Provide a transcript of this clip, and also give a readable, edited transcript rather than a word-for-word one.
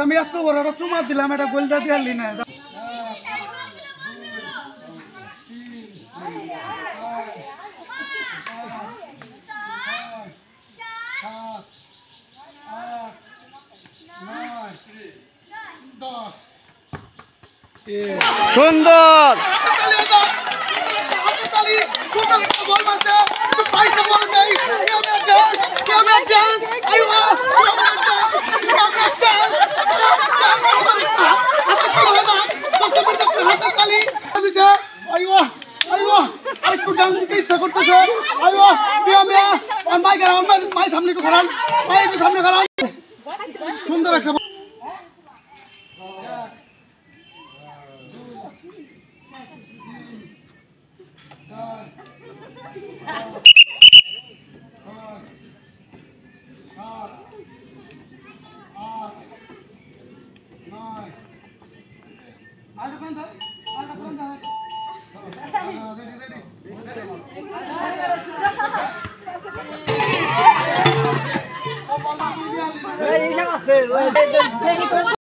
আমি এত বড় একটা চুমা দিলাম, এটা গোলটা দিয়ে আনলি না। সুন্দর আরেকটু ডান্স দিতে ইচ্ছা করতেছে। মাই সামনে একটু খারাপ, মাই একটু সামনে খারাপ। সুন্দর একটা আছে